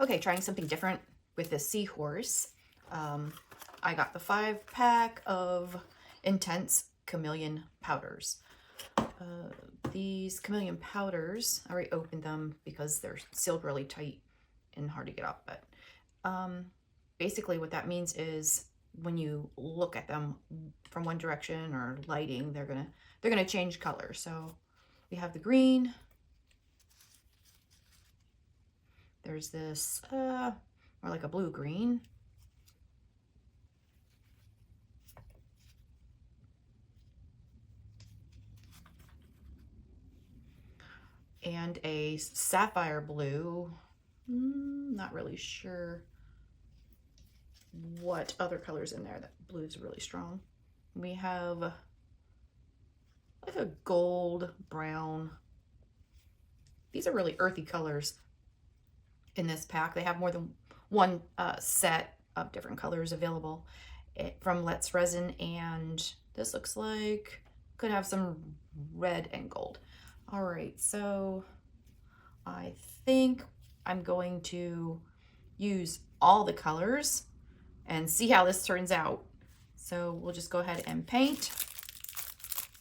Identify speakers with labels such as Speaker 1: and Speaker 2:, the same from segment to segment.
Speaker 1: Okay, trying something different with this Seahorse. I got the 5-pack of Intense Chameleon powders. These Chameleon powders, I already opened them because they're sealed really tight and hard to get up, but basically what that means is when you look at them from one direction or lighting, they're gonna change color. So we have the green. There's this more like a blue-green. And a sapphire blue. Not really sure what other colors in there. That blue's really strong. We have like a gold, brown. These are really earthy colors in this pack. They have more than one set of different colors available from Let's Resin, and this looks like could have some red and gold. All right, so I think I'm going to use all the colors and see how this turns out. So we'll just go ahead and paint.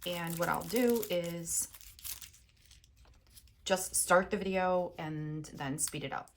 Speaker 1: And what I'll do is just start the video and then speed it up.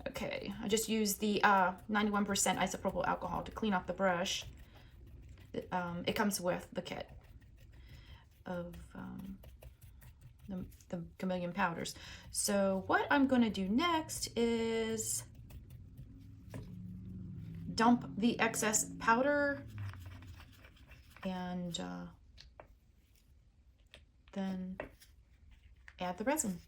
Speaker 1: Okay, I just used the 91% isopropyl alcohol to clean off the brush. It comes with the kit of the Chameleon powders. So what I'm going to do next is dump the excess powder and then add the resin.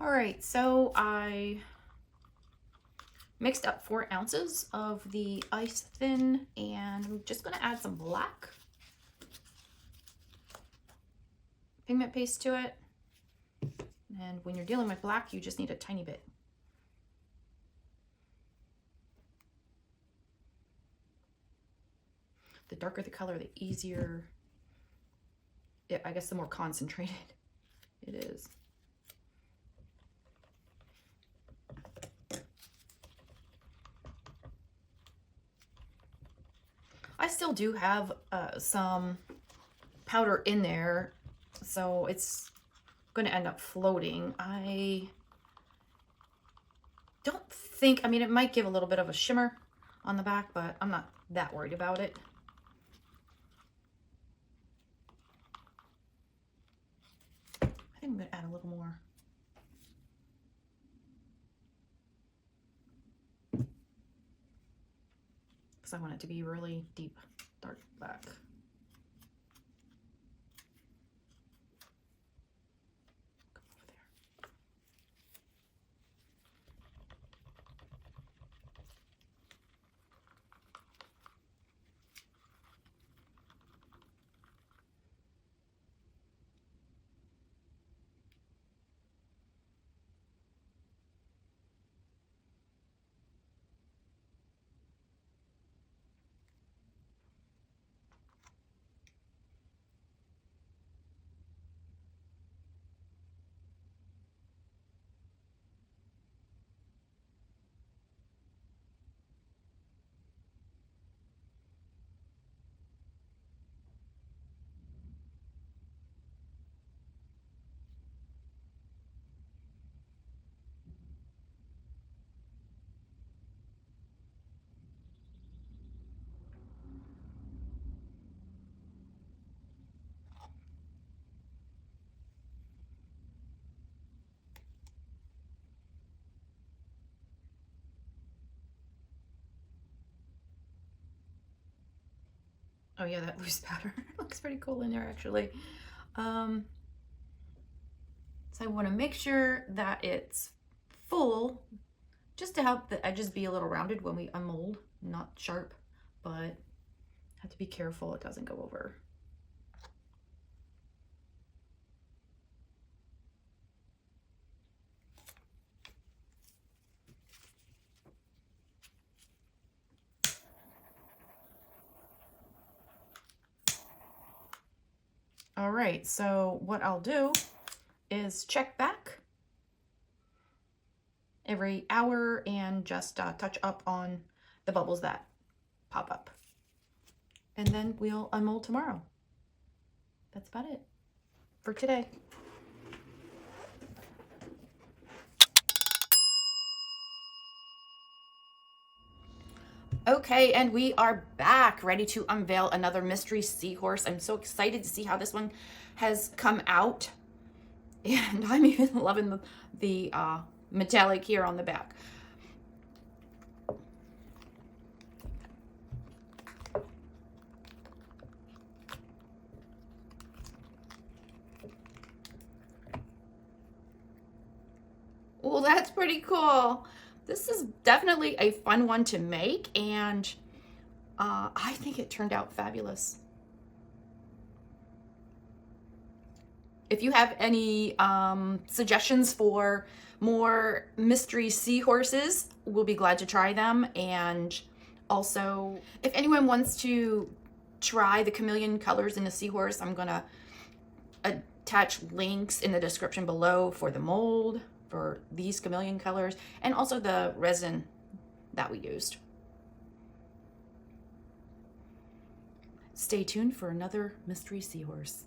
Speaker 1: All right, so I mixed up 4 ounces of the ice thin, and I'm just going to add some black pigment paste to it. And when you're dealing with black, you just need a tiny bit. The darker the color, the easier, I guess the more concentrated it is. I still do have some powder in there, so it's going to end up floating. I don't think, I mean, it might give a little bit of a shimmer on the back, but I'm not that worried about it. I think I'm going to add a little more. Because I want it to be really deep, dark black. Oh yeah, that loose powder looks pretty cool in there actually. So I want to make sure that it's full, just to help the edges be a little rounded when we unmold, not sharp, but have to be careful it doesn't go over. All right, so what I'll do is check back every hour and just touch up on the bubbles that pop up. And then we'll unmold tomorrow. That's about it for today. Okay, and we are back, ready to unveil another mystery seahorse. I'm so excited to see how this one has come out. And I'm even loving the metallic here on the back. Well, that's pretty cool. This is definitely a fun one to make, and I think it turned out fabulous. If you have any suggestions for more mystery seahorses, we'll be glad to try them. And also, if anyone wants to try the chameleon colors in the seahorse, I'm gonna attach links in the description below for the mold for these chameleon colors and also the resin that we used. Stay tuned for another mystery seahorse.